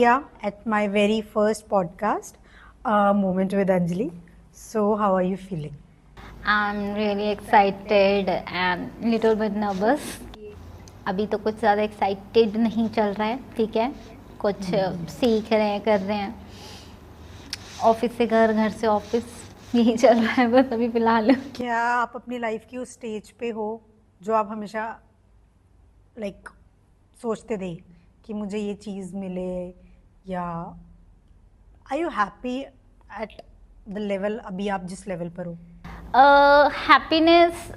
Priya at my very first podcast, Moment with Anjali. So, how are you feeling? I'm really excited and little bit nervous. अभी तो कुछ ज़्यादा excited नहीं चल रहा है, ठीक है, कुछ सीख रहे हैं, कर रहे हैं, ऑफिस से घर, घर से ऑफिस, यही चल रहा है बस अभी फ़िलहाल। क्या आप अपनी लाइफ की उस स्टेज पे हो जो आप हमेशा सोचते थे कि मुझे ये चीज़ मिले, या are you happy at the level अभी आप जिस लेवल पर हो? हैप्पीनेस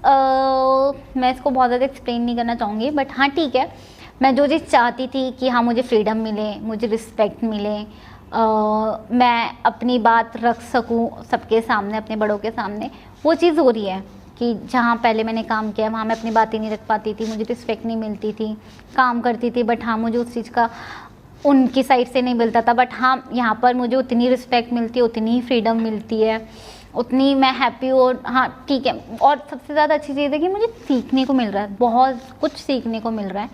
मैं इसको बहुत ज़्यादा एक्सप्लेन नहीं करना चाहूँगी, बट हाँ ठीक है, मैं जो चीज़ चाहती थी कि हाँ मुझे फ्रीडम मिले, मुझे रिस्पेक्ट मिले, मैं अपनी बात रख सकूँ सबके सामने, अपने बड़ों के सामने, वो चीज़ हो रही है कि जहाँ पहले मैंने काम किया वहाँ मैं अपनी बातें नहीं रख पाती थी, मुझे रिस्पेक्ट नहीं मिलती थी, काम करती थी बट हाँ मुझे उस चीज़ का उनकी साइड से नहीं मिलता था, बट हाँ यहाँ पर मुझे उतनी रिस्पेक्ट मिलती है, उतनी ही फ्रीडम मिलती है, उतनी मैं हैप्पी और हाँ ठीक है। और सबसे ज़्यादा अच्छी चीज़ है कि मुझे सीखने को मिल रहा है, बहुत कुछ सीखने को मिल रहा है।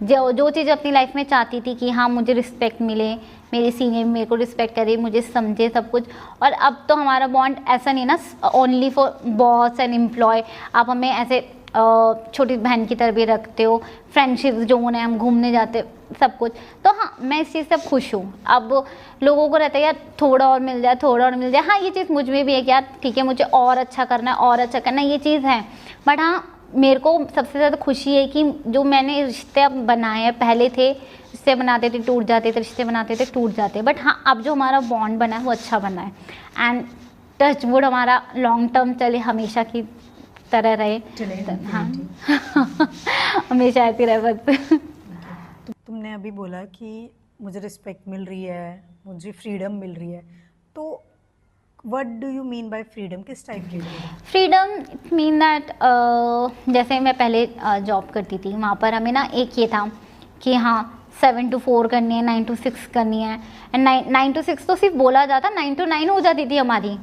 जो चीज़ अपनी लाइफ में चाहती थी कि हाँ मुझे रिस्पेक्ट मिले, मेरे सीनियर मेरे को रिस्पेक्ट करे, मुझे समझे सब कुछ। और अब तो हमारा बॉन्ड ऐसा नहीं ना only for boss and employ, आप हमें ऐसे छोटी बहन की तरह भी रखते हो, फ्रेंडशिप जोन है, हम घूमने जाते सब कुछ। तो हाँ मैं इस चीज़ से खुश हूँ। अब लोगों को रहता है यार थोड़ा और मिल जाए, थोड़ा और मिल जाए, हाँ ये चीज़ मुझ में भी है कि यार ठीक है मुझे और अच्छा करना है, और अच्छा करना है, ये चीज़ है। बट हाँ मेरे को सबसे ज़्यादा खुशी है कि जो मैंने रिश्ते अब बनाए हैं, पहले थे रिश्ते बनाते थे टूट जाते थे, रिश्ते बनाते थे टूट जाते, बट हाँ अब जो हमारा बॉन्ड बना है वो अच्छा बना है। एंड टच वुड हमारा लॉन्ग टर्म चले, हमेशा की तरह रहे, हाँ हमेशा ऐसी रहे बस। तुमने अभी बोला कि मुझे रिस्पेक्ट मिल रही है, मुझे फ्रीडम मिल रही है, तो what do you mean by freedom? किस टाइप की फ्रीडम? इट मीन दैट जैसे मैं पहले जॉब करती थी, वहाँ पर हमें ना एक ये था कि हाँ 7 to 4 करनी है, 9 to 6 करनी है, एंड 9 to 6 तो सिर्फ बोला जाता, 9 to 9 हो जाती थी हमारी।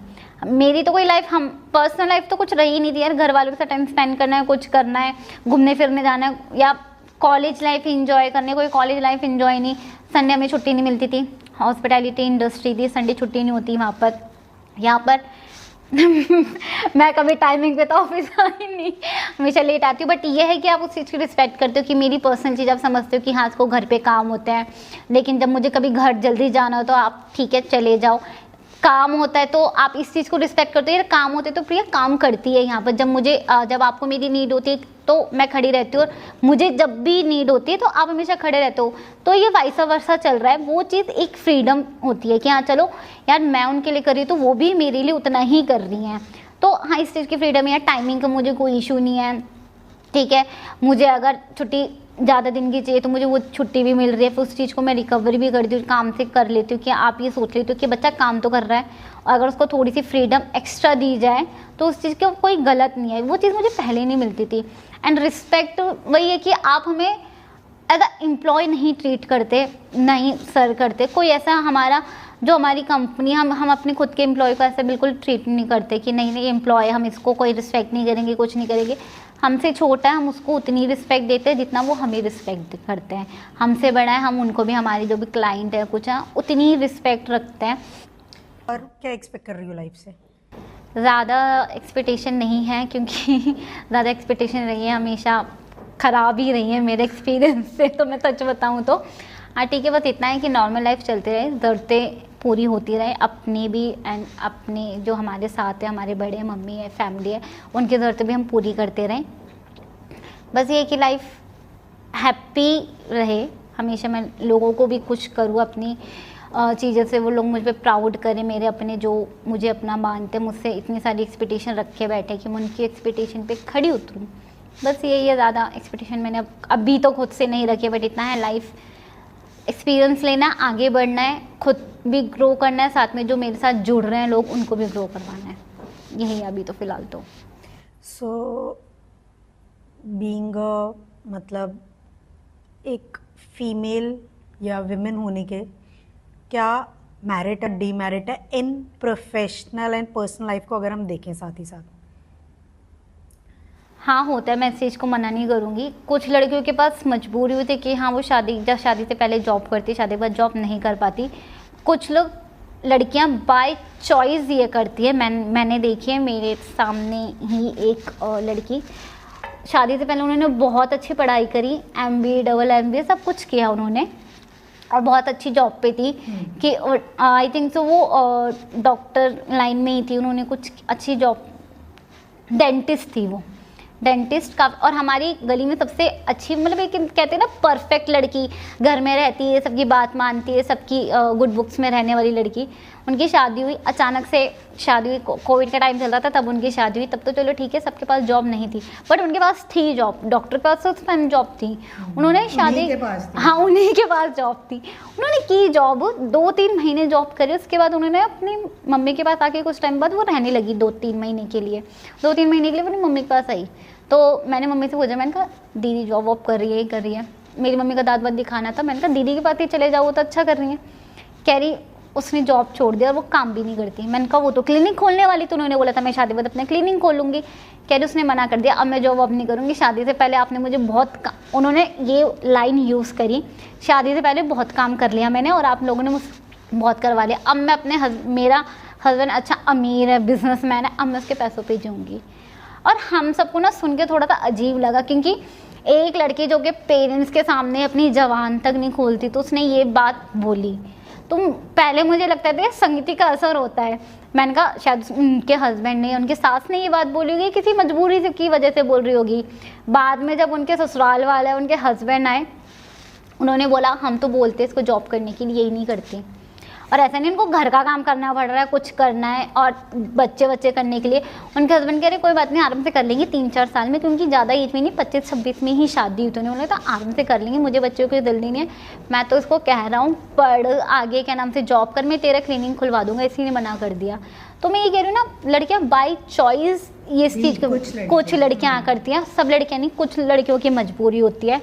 मेरी तो कोई लाइफ, हम पर्सनल लाइफ तो कुछ रही नहीं थी यार, घर वालों के साथ टाइम स्पेंड करना है, कुछ करना है, घूमने फिरने जाना है, या कॉलेज लाइफ इंजॉय करने, कोई कॉलेज लाइफ इंजॉय नहीं। संडे हमें छुट्टी नहीं मिलती थी, हॉस्पिटैलिटी इंडस्ट्री थी, संडे छुट्टी नहीं होती वहाँ पर। यहाँ पर मैं कभी टाइमिंग पे तो ऑफिस आई नहीं, हमेशा लेट आती हूँ, बट ये है कि आप उस चीज़ की रिस्पेक्ट करते हो कि मेरी पर्सनल चीज़ आप समझते हो कि हाँ इसको घर पे काम होते हैं, लेकिन जब मुझे कभी घर जल्दी जाना हो तो आप ठीक है चले जाओ, काम होता है तो आप इस चीज़ को रिस्पेक्ट करते हो। यार काम होते तो प्रिया काम करती है यहाँ पर, जब आपको मेरी नीड होती है तो मैं खड़ी रहती हूँ, और मुझे जब भी नीड होती है तो आप हमेशा खड़े रहते हो। तो ये वाइसा वर्सा चल रहा है, वो चीज़ एक फ्रीडम होती है कि हाँ चलो यार मैं उनके लिए कर रही हूँ तो वो भी मेरे लिए उतना ही कर रही हैं। तो हाँ इस चीज़ की फ्रीडम है। टाइमिंग का मुझे कोई इशू नहीं है, ठीक है, मुझे अगर छुट्टी ज़्यादा दिन की चाहिए तो मुझे वो छुट्टी भी मिल रही है, फिर उस चीज़ को मैं रिकवर भी करती हूँ, काम से कर लेती हूँ कि आप ये सोच लेते हो कि बच्चा काम तो कर रहा है, और अगर उसको थोड़ी सी फ्रीडम एक्स्ट्रा दी जाए तो उस चीज़ की कोई गलत नहीं है। वो चीज़ मुझे पहले नहीं मिलती थी। एंड रिस्पेक्ट वही है कि आप हमें एज अ एम्प्लॉय नहीं ट्रीट करते, नहीं सर करते, कोई ऐसा हमारा जो हमारी कंपनी, हम अपने खुद के एम्प्लॉय को ऐसा बिल्कुल ट्रीट नहीं करते कि नहीं नहीं एम्प्लॉय हम इसको कोई रिस्पेक्ट नहीं करेंगे, कुछ नहीं करेंगे। हमसे छोटा है हम उसको उतनी रिस्पेक्ट देते हैं जितना वो हमें रिस्पेक्ट करते हैं, हमसे बड़ा है हम उनको भी, हमारी जो भी क्लाइंट है कुछ है उतनी ही रिस्पेक्ट रखते हैं। और क्या एक्सपेक्ट कर रही हो लाइफ से? ज़्यादा एक्सपेक्टेशन नहीं है, क्योंकि ज़्यादा एक्सपेक्टेशन रही है हमेशा ख़राब ही रही है मेरे एक्सपीरियंस से, तो मैं सच बताऊँ तो हाँ ठीक है, बस इतना है कि नॉर्मल लाइफ चलते रहे, ज़रूरतें पूरी होती रहे अपनी भी, एंड अपने जो हमारे साथ है, हमारे बड़े मम्मी है, फैमिली है, उनकी ज़रूरतें भी हम पूरी करते रहें। बस ये कि लाइफ हैप्पी रहे, हमेशा मैं लोगों को भी खुश करूँ अपनी चीज़ों से, वो लोग मुझ पर प्राउड करें, मेरे अपने जो मुझे अपना मानते, मुझसे इतनी सारी एक्सपेक्टेशन रखे बैठे कि मैं उनकी एक्सपेक्टेशन पे खड़ी उतरूँ। बस यही है, ज़्यादा एक्सपेक्टेशन मैंने अभी तो खुद से नहीं रखी, बट इतना है लाइफ एक्सपीरियंस लेना, आगे बढ़ना है, खुद भी ग्रो करना है, साथ में जो मेरे साथ जुड़ रहे हैं लोग उनको भी ग्रो करवाना है, यही है अभी तो फ़िलहाल तो। सो बीइंग मतलब एक फीमेल या विमेन होने के क्या मेरिट और डीमेरिट है in professional and personal life को अगर हम देखें साथ ही साथ? हाँ होता है, मैं इस चीज़ को मना नहीं करूँगी। कुछ लड़कियों के पास मजबूरी होती है कि हाँ वो जब शादी से पहले जॉब करती, शादी के बाद जॉब नहीं कर पाती। कुछ लोग लड़कियां बाय चॉइस ये करती है। मैंने देखी है, मेरे सामने ही एक लड़की, शादी से पहले उन्होंने बहुत अच्छी पढ़ाई करी, MBA डबल MBA सब कुछ किया उन्होंने, और बहुत अच्छी जॉब पे थी कि आई थिंक सो वो डॉक्टर लाइन में ही थी। उन्होंने कुछ अच्छी जॉब, डेंटिस्ट थी वो, डेंटिस्ट का। और हमारी गली में सबसे अच्छी, मतलब एक कहते हैं ना परफेक्ट लड़की, घर में रहती है, सबकी बात मानती है, सबकी गुड बुक्स में रहने वाली लड़की। उनकी शादी हुई, अचानक से शादी हुई, कोविड का टाइम चल रहा था तब उनकी शादी हुई। तब तो चलो ठीक है, सबके पास जॉब नहीं थी, बट उनके पास थी जॉब, डॉक्टर के पास उस टाइम जॉब थी। उन्होंने शादी, हाँ उन्हीं के पास जॉब थी, उन्होंने की जॉब, 2-3 महीने जॉब करी। उसके बाद उन्होंने अपनी मम्मी के पास आके कुछ टाइम बाद वो रहने लगी 2-3 महीने के लिए, 2-3 महीने के लिए अपनी मम्मी के पास आई। तो मैंने मम्मी से पूछा, मैंने कहा दीदी जॉब वॉब कर रही है, कर रही है। मेरी मम्मी का दाँत वात दिखाना था, मैंने कहा दीदी के पास ही चले जाओ, वो तो अच्छा कर रही है। कह रही उसने जॉब छोड़ दिया और वो काम भी नहीं करती। मैंने कहा वो तो क्लिनिक खोलने वाली, तो उन्होंने बोला था मैं शादी के बाद अपने क्लिनिक खोलूँगी। कह रही उसने मना कर दिया, अब मैं जॉब वॉब नहीं करूँगी, शादी से पहले आपने मुझे उन्होंने ये लाइन यूज़ करी, शादी से पहले बहुत काम कर लिया मैंने और आप लोगों ने मुझसे बहुत करवा लिया। अब मैं अपने मेरा हस्बैंड अच्छा अमीर है, बिजनेसमैन है, अब मैं उसके पैसों पे जीऊँगी। और हम सबको ना सुन के थोड़ा सा अजीब लगा, क्योंकि एक लड़की जो कि पेरेंट्स के सामने अपनी जबान तक नहीं खोलती, तो उसने ये बात बोली। तो पहले मुझे लगता था संगीति का असर होता है, मैंने कहा शायद उनके हस्बैंड ने, उनकी सास ने ये बात बोली होगी, किसी मजबूरी से की वजह से बोल रही होगी। बाद में जब उनके ससुराल वाले, उनके हस्बैंड आए, उन्होंने बोला हम तो बोलते इसको जॉब करने के लिए, यही नहीं करती। और ऐसा नहीं उनको घर का काम करना पड़ रहा है, कुछ करना है और बच्चे करने के लिए। उनके हस्बैंड कह रहे कोई बात नहीं, आराम से कर लेंगे 3-4 साल में, क्योंकि ज़्यादा एज में नहीं, 25-26 में ही शादी हुई। तो उन्होंने बोला तो आराम से कर लेंगे, मुझे बच्चों की जल्दी नहीं है। मैं तो इसको कह रहा हूँ पढ़, आगे क्या नाम से जॉब कर, मैं तेरा क्लिनिक खुलवा दूंगा, इसी ने मना कर दिया। तो मैं ये कह रही हूँ ना, लड़कियाँ बाई चॉइस ये चीज़, कुछ लड़कियाँ करती हैं, सब लड़कियाँ नहीं, कुछ लड़कियों की मजबूरी होती है।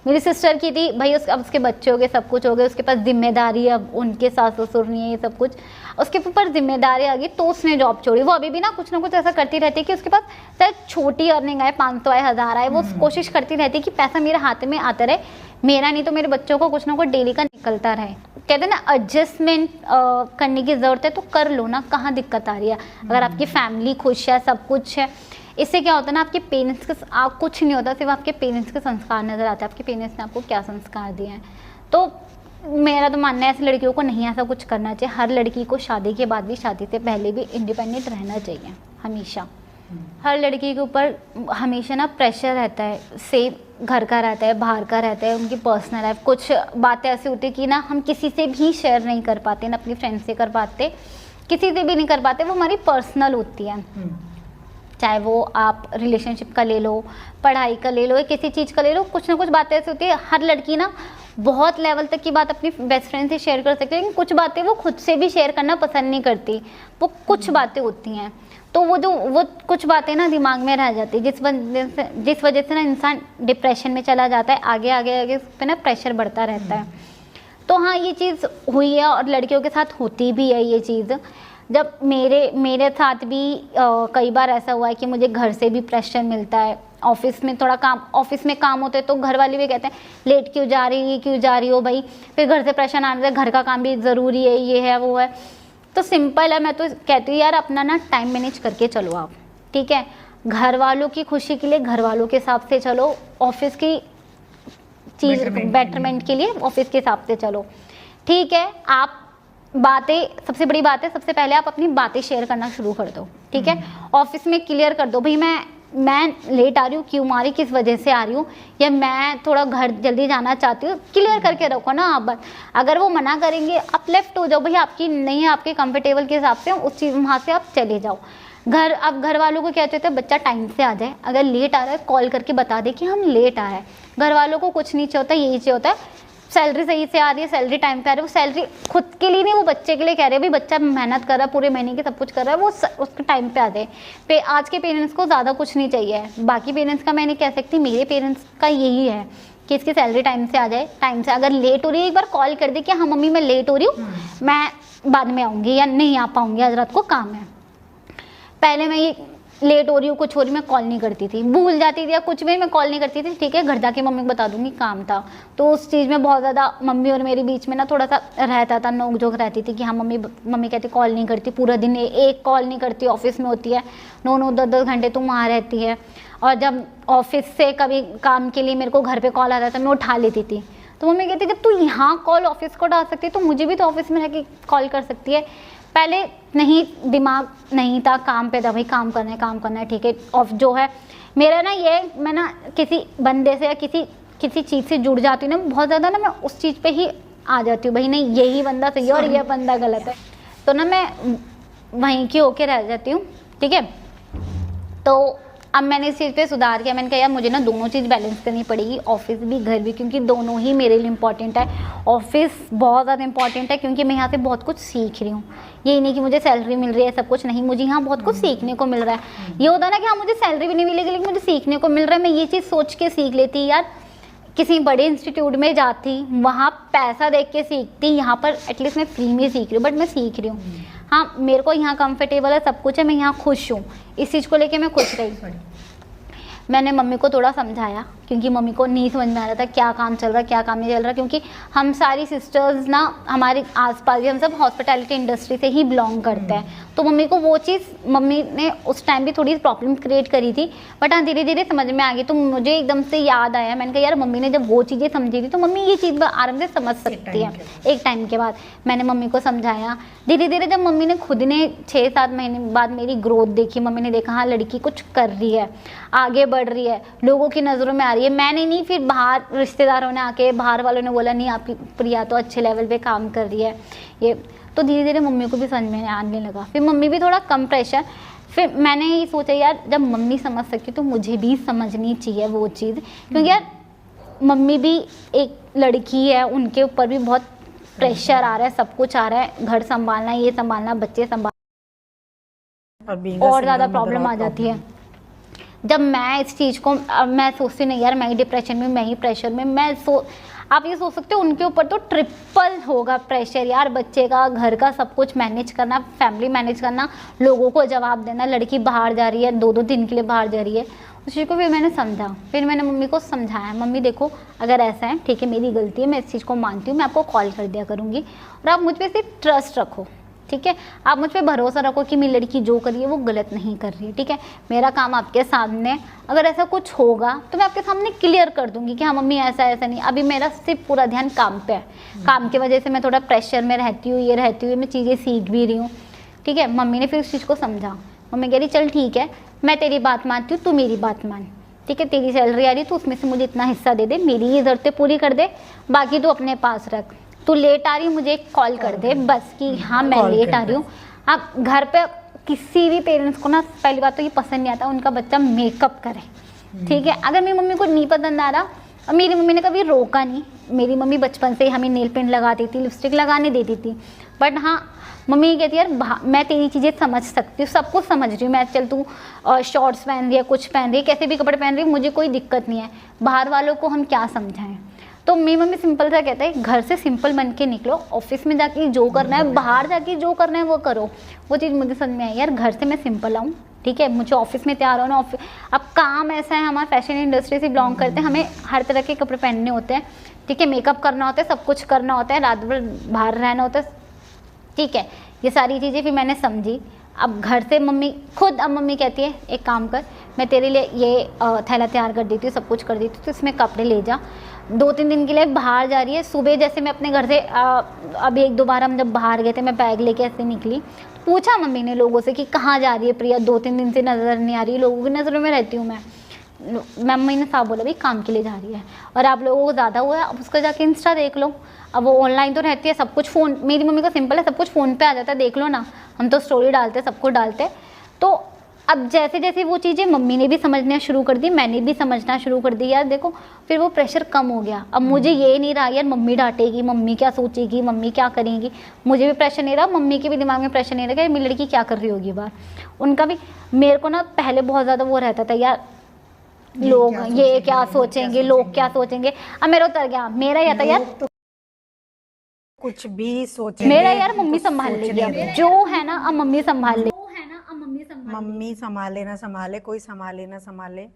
मेरी सिस्टर की थी भाई, अब उसके बच्चे हो गए, सब कुछ हो गए, उसके पास जिम्मेदारी, अब उनके सास ससुर नहीं है, ये सब कुछ उसके ऊपर जिम्मेदारी आ गई, तो उसने जॉब छोड़ी। वो अभी भी ना कुछ ऐसा करती रहती है कि उसके पास चाहे छोटी अर्निंग आए, 500 आए, 1000 आए, वो कोशिश करती रहती है कि पैसा मेरे हाथ में आता रहे, मेरा नहीं तो मेरे बच्चों को कुछ ना कुछ डेली का निकलता रहे। कहते हैं ना एडजस्टमेंट करने की ज़रूरत है, तो कर लो ना, कहाँ दिक्कत आ रही है। अगर आपकी फैमिली खुश है, सब कुछ है, इससे क्या होता है ना, आपके पेरेंट्स के आप कुछ नहीं होता, सिर्फ आपके पेरेंट्स के संस्कार नज़र आते हैं, आपके पेरेंट्स ने आपको क्या संस्कार दिए हैं। तो मेरा तो मानना है ऐसी लड़कियों को नहीं ऐसा कुछ करना चाहिए। हर लड़की को शादी के बाद भी, शादी से पहले भी इंडिपेंडेंट रहना चाहिए हमेशा। हर लड़की के ऊपर हमेशा ना प्रेशर रहता है, सेम घर का रहता है, बाहर का रहता है, उनकी पर्सनल लाइफ। कुछ बातें ऐसी होती है कि ना हम किसी से भी शेयर नहीं कर पाते, ना अपनी फ्रेंड से कर पाते, किसी से भी नहीं कर पाते, वो हमारी पर्सनल होती है। चाहे वो आप रिलेशनशिप का ले लो, पढ़ाई का ले लो, या किसी चीज़ का ले लो, कुछ ना कुछ बातें ऐसी होती है। हर लड़की ना बहुत लेवल तक की बात अपनी बेस्ट फ्रेंड से शेयर कर सकती है, लेकिन कुछ बातें वो खुद से भी शेयर करना पसंद नहीं करती। वो कुछ बातें होती हैं, तो वो कुछ बातें ना दिमाग में रह जाती है, जिस वजह से ना इंसान डिप्रेशन में चला जाता है, आगे उस पर ना प्रेशर बढ़ता रहता है। तो हाँ, ये चीज़ हुई है और लड़कियों के साथ होती भी है ये चीज़। जब मेरे साथ भी कई बार ऐसा हुआ है कि मुझे घर से भी प्रेशर मिलता है, ऑफिस में थोड़ा काम, ऑफिस में काम होते तो घर वाले भी कहते हैं लेट क्यों जा रही हो भाई, फिर घर से प्रेशर आता है, घर का काम भी ज़रूरी है, ये है वो है। तो सिंपल है, मैं तो कहती हूँ यार अपना ना टाइम मैनेज करके चलो आप, ठीक है। घर वालों की खुशी के लिए घर वालों के हिसाब से चलो, ऑफिस की चीज़ बेटरमेंट के लिए ऑफिस के हिसाब से चलो, ठीक है। आप बातें, सबसे बड़ी बात है, सबसे पहले आप अपनी बातें शेयर करना शुरू कर दो, ठीक है। ऑफिस में क्लियर कर दो भाई मैं लेट आ रही हूँ, क्यों आ रही, किस वजह से आ रही हूँ, या मैं थोड़ा घर जल्दी जाना चाहती हूँ, क्लियर करके रखो ना आप बात। अगर वो मना करेंगे, आप लेफ्ट हो जाओ भाई, आपकी नहीं है, आपके कंफर्टेबल के हिसाब से उस चीज़ वहाँ से आप चले जाओ। अब घर वालों को कहते थे बच्चा टाइम से आ जाए, अगर लेट आ रहा है कॉल करके बता दे कि हम लेट आ रहे हैं। घर वालों को कुछ नहीं चाहिए होता, यही चाहिए होता है सैलरी सही से आ रही है, सैलरी टाइम पे आ रही है। वो सैलरी खुद के लिए नहीं, वो बच्चे के लिए कह रहे हैं, भाई बच्चा मेहनत कर रहा है, पूरे महीने की सब कुछ कर रहा है, वो उसके टाइम पे आ जाए। आज के पेरेंट्स को ज़्यादा कुछ नहीं चाहिए, बाकी पेरेंट्स का मैं नहीं कह सकती, मेरे पेरेंट्स का यही है कि इसकी सैलरी टाइम से आ जाए। टाइम से अगर लेट हो रही है, एक बार कॉल कर दे कि हाँ मम्मी मैं लेट हो रही हूँ, मैं बाद में आऊँगी या नहीं आ पाऊँगी, आज रात को काम है। पहले मैं ये लेट हो रही हूँ, कुछ हो रही, मैं कॉल नहीं करती थी, भूल जाती थी या कुछ भी मैं कॉल नहीं करती थी, ठीक है घर जाके मम्मी को बता दूंगी काम था। तो उस चीज़ में बहुत ज़्यादा मम्मी और मेरे बीच में ना थोड़ा सा रहता था, नोक झोंक रहती थी कि हाँ मम्मी कहती कॉल नहीं करती, पूरा दिन एक कॉल नहीं करती, ऑफिस में होती है 9 10 घंटे तुम वहाँ रहती है। और जब ऑफिस से कभी काम के लिए मेरे को घर पर कॉल आता था मैं उठा लेती थी, तो मम्मी कहती जब तू यहाँ कॉल ऑफिस को डाल सकती है तो मुझे भी तो ऑफिस में रह के कॉल कर सकती है। पहले नहीं, दिमाग नहीं था, काम पे था, भाई काम करना है ठीक है। ऑफ जो है मेरा ना ये, मैं ना किसी बंदे से या किसी चीज़ से जुड़ जाती हूँ ना बहुत ज़्यादा ना, मैं उस चीज़ पे ही आ जाती हूँ, भाई नहीं यही बंदा सही है और ये बंदा गलत है, तो ना मैं वहीं की होके रह जाती हूँ, ठीक है। तो अब मैंने इस चीज़ पे सुधार किया, मैंने कहा यार मुझे ना दोनों चीज़ बैलेंस करनी पड़ेगी, ऑफिस भी घर भी, क्योंकि दोनों ही मेरे लिए इंपॉर्टेंट है। ऑफिस बहुत ज़्यादा इंपॉर्टेंट है क्योंकि मैं यहाँ से बहुत कुछ सीख रही हूँ, यही नहीं कि मुझे सैलरी मिल रही है सब कुछ, नहीं, मुझे यहाँ बहुत कुछ सीखने को मिल रहा है। ये होता है ना कि हाँ मुझे सैलरी भी नहीं मिलेगी लेकिन मुझे सीखने को मिल रहा है, मैं ये चीज़ सोच के सीख लेती यार, किसी बड़े इंस्टीट्यूट में जाती वहाँ पैसा देख के सीखती, यहाँ पर एटलीस्ट मैं फ्री में सीख रही हूँ, बट मैं सीख रही हूँ। हाँ मेरे को यहाँ कंफर्टेबल है, सब कुछ है, मैं यहाँ खुश हूँ, इस चीज़ को लेके मैं खुश रही। मैंने मम्मी को थोड़ा समझाया क्योंकि मम्मी को नहीं समझ में आ रहा था क्या काम चल रहा है क्या काम नहीं चल रहा, क्योंकि हम सारी सिस्टर्स ना हमारे आसपास भी हम सब हॉस्पिटैलिटी इंडस्ट्री से ही बिलोंग करते हैं, तो मम्मी को वो चीज़, मम्मी ने उस टाइम भी थोड़ी प्रॉब्लम क्रिएट करी थी, बट हाँ धीरे धीरे समझ में आ गई। तो मुझे एकदम से याद आया, मैंने कहा यार मम्मी ने जब वो चीज़ें समझी थी तो मम्मी ये चीज़ आराम से समझ सकती है। एक टाइम के बाद मैंने मम्मी को समझाया, धीरे धीरे जब मम्मी ने खुद ने 6-7 महीने बाद मेरी ग्रोथ देखी, मम्मी ने देखा हाँ लड़की कुछ कर रही है, आगे बढ़ रही है, लोगों की नज़रों में आ रही है, मैंने नहीं, फिर बाहर रिश्तेदारों ने आके, बाहर वालों ने बोला नहीं आपकी प्रिया तो अच्छे लेवल पे काम कर रही है ये, तो धीरे धीरे मम्मी को भी समझ में आने लगा, फिर मम्मी भी थोड़ा कम प्रेशर। फिर मैंने ये सोचा यार जब मम्मी समझ सकती तो मुझे भी समझनी चाहिए वो चीज़, क्योंकि यार मम्मी भी एक लड़की है, उनके ऊपर भी बहुत प्रेशर आ रहा है, सब कुछ आ रहा है, घर संभालना, ये संभालना, बच्चे संभालना, और ज़्यादा प्रॉब्लम आ जाती है। जब मैं इस चीज़ को मैं सोचती नहीं यार मैं ही डिप्रेशन में, मैं ही प्रेशर में, आप ये सोच सकते हो उनके ऊपर तो ट्रिपल होगा प्रेशर यार, बच्चे का, घर का, सब कुछ मैनेज करना, फैमिली मैनेज करना, लोगों को जवाब देना, लड़की बाहर जा रही है 2-2 दिन के लिए बाहर जा रही है, उस चीज़ को फिर मैंने समझा, फिर मैंने मम्मी को समझाया, मम्मी देखो अगर ऐसा है ठीक है मेरी गलती है, मैं इस चीज़ को मानती हूँ, मैं आपको कॉल कर दिया करूँगी और आप मुझ पर सिर्फ ट्रस्ट रखो, ठीक है, आप मुझ पर भरोसा रखो कि मेरी लड़की जो कर रही है वो गलत नहीं कर रही है, ठीक है, मेरा काम आपके सामने, अगर ऐसा कुछ होगा तो मैं आपके सामने क्लियर कर दूंगी कि हाँ मम्मी ऐसा ऐसा नहीं, अभी मेरा सिर्फ पूरा ध्यान काम पे है, काम की वजह से मैं थोड़ा प्रेशर में रहती हूँ, ये रहती हूँ, मैं चीज़ें सीख भी रही हूँ, ठीक है। मम्मी ने फिर उस चीज़ को समझा, मम्मी कह रही चल ठीक है मैं तेरी बात मानती हूँ, तू मेरी बात मान, ठीक है, तेरी सैलरी आ रही तो उसमें से मुझे इतना हिस्सा दे दे, मेरी ये ज़रूरतें पूरी कर दे, बाकी तू अपने पास रख, तू लेट आ रही मुझे एक कॉल कर दे बस कि हाँ मैं लेट आ रही हूँ। आप घर पे किसी भी पेरेंट्स को ना पहली बात तो ये पसंद नहीं आता उनका बच्चा मेकअप करे, ठीक है, अगर मेरी मम्मी को नहीं पसंद आ रहा, और मेरी मम्मी ने कभी रोका नहीं, मेरी मम्मी बचपन से ही हमें नेल पेंट लगाती थी, लिपस्टिक लगाने देती थी, बट हाँ मम्मी ये कहती है यार मैं तेरी चीज़ें समझ सकती हूँ, सब कुछ समझ रही हूँ मैं, चल तू शॉर्ट्स पहन रही है, कुछ पहन रही है, कैसे भी कपड़े पहन रही है, मुझे कोई दिक्कत नहीं है, बाहर वालों को हम क्या समझाएं। तो मेरी मम्मी सिंपल सा कहता है घर से सिंपल बन के निकलो, ऑफिस में जाके जो करना है, बाहर जाके जो करना है वो करो। वो चीज़ मुझे समझ में आई यार, घर से मैं सिंपल आऊँ, ठीक है, मुझे ऑफिस में तैयार होना, अब काम ऐसा है, हमारे फैशन इंडस्ट्री से बिलोंग करते हैं, हमें हर तरह के कपड़े पहनने होते हैं, ठीक है, मेकअप करना होता है, सब कुछ करना होता है, रात भर बाहर रहना होता है, ठीक है, ये सारी चीज़ें फिर मैंने समझी। अब घर से मम्मी खुद, अब मम्मी कहती है एक काम कर, मैं तेरे लिए ये थैला तैयार कर देती हूँ, सब कुछ कर देती हूँ, तो इसमें कपड़े ले जा, 2-3 दिन के लिए बाहर जा रही है, सुबह जैसे मैं अपने घर से अभी 1-2 बार हम जब बाहर गए थे, मैं बैग लेके ऐसे निकली, पूछा मम्मी ने लोगों से कि कहाँ जा रही है प्रिया, 2-3 दिन से नज़र नहीं आ रही, लोगों की नज़रों में रहती हूँ मैं। मम्मी ने साफ बोला भाई काम के लिए जा रही है, और आप लोगों को ज़्यादा हुआ है अब उसका जाके इंस्टा देख लो, अब वो ऑनलाइन तो रहती है, सब कुछ फ़ोन, मेरी मम्मी का सिंपल है, सब कुछ फ़ोन पे आ जाता है, देख लो ना, हम तो स्टोरी डालते सब कुछ डालते। तो अब जैसे जैसे वो चीज़ें मम्मी ने भी समझना शुरू कर दी, मैंने भी समझना शुरू कर दी यार, देखो फिर वो प्रेशर कम हो गया। अब मुझे ये नहीं रहा यार मम्मी डांटेगी, मम्मी क्या सोचेगी, मम्मी क्या करेंगी, मुझे भी प्रेशर नहीं रहा, मम्मी के भी दिमाग में प्रेशर नहीं रहा कि मेरी लड़की क्या कर रही होगी बाहर, उनका भी। मेरे को ना पहले बहुत ज़्यादा वो रहता था यार, लोग ये क्या सोचेंगे, लोग क्या सोचेंगे, अब मेरा उतर गया, मेरा यह था यार कुछ भी सोचे, मेरा यार मम्मी संभाल लेगी, अब जो है ना अब मम्मी संभाल लेगी, मम्मी संभाले ना संभाले, कोई संभाले ना संभाले,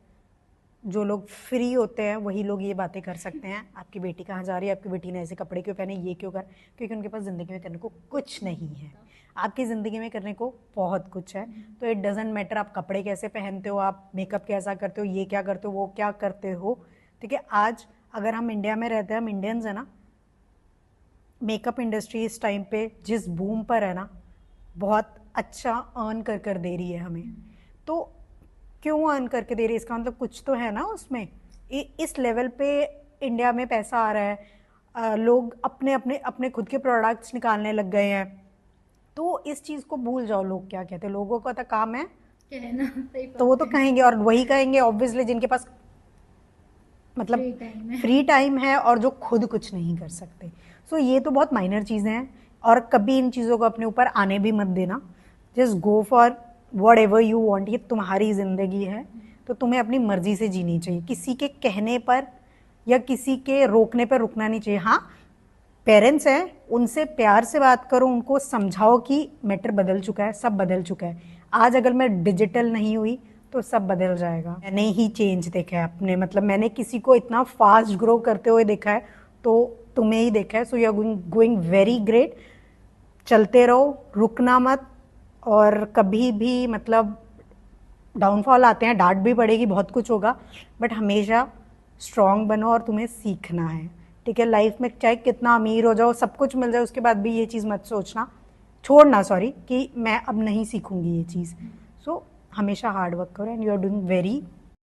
जो लोग फ्री होते हैं वही लोग ये बातें कर सकते हैं। आपकी बेटी कहाँ जा रही है, आपकी बेटी ने ऐसे कपड़े क्यों पहने, ये क्यों कर, क्योंकि उनके पास ज़िंदगी में करने को कुछ नहीं है। आपकी ज़िंदगी में करने को बहुत कुछ है। तो इट डजेंट मैटर आप कपड़े कैसे पहनते हो, आप मेकअप कैसा करते हो, ये क्या करते हो, वो क्या करते हो, ठीक है। आज अगर हम इंडिया में रहते हैं, हम इंडियंस हैं ना, मेकअप इंडस्ट्री इस टाइम पे जिस बूम पर है ना, बहुत अच्छा अर्न कर दे रही है हमें। तो क्यों अर्न करके दे रही है, इसका मतलब कुछ तो है ना उसमें। इस लेवल पे इंडिया में पैसा आ रहा है, लोग अपने अपने अपने खुद के प्रोडक्ट्स निकालने लग गए हैं। तो इस चीज़ को भूल जाओ, लोग क्या कहते हैं, लोगों का तो काम है कहना, सही तो वो बात तो है। कहेंगे, और वही कहेंगे ऑब्वियसली जिनके पास मतलब Free time है। फ्री टाइम है और जो खुद कुछ नहीं कर सकते। सो ये तो बहुत माइनर चीज़ें हैं, और कभी इन चीज़ों को अपने ऊपर आने भी मत देना। Just go for what ever you want. ये तुम्हारी ज़िंदगी है तो तुम्हें अपनी मर्जी से जीनी चाहिए, किसी के कहने पर या किसी के रोकने पर रुकना नहीं चाहिए। हाँ, पेरेंट्स हैं, उनसे प्यार से बात करो, उनको समझाओ कि मैटर बदल चुका है, सब बदल चुका है। आज अगर मैं डिजिटल नहीं हुई तो सब बदल जाएगा। मैंने ही चेंज देखा है अपने, मतलब मैंने किसी को इतना फास्ट ग्रो करते हुए देखा है तो तुम्हें ही देखा है। So you are going very great. चलते रहो, रुकना मत, और कभी भी मतलब डाउनफॉल आते हैं, डांट भी पड़ेगी, बहुत कुछ होगा, बट हमेशा स्ट्रांग बनो और तुम्हें सीखना है, ठीक है। लाइफ में चाहे कितना अमीर हो जाओ, सब कुछ मिल जाए, उसके बाद भी ये चीज़ मत सोचना, छोड़ना कि मैं अब नहीं सीखूंगी ये चीज़। सो हमेशा हार्ड वर्क करो and you are doing very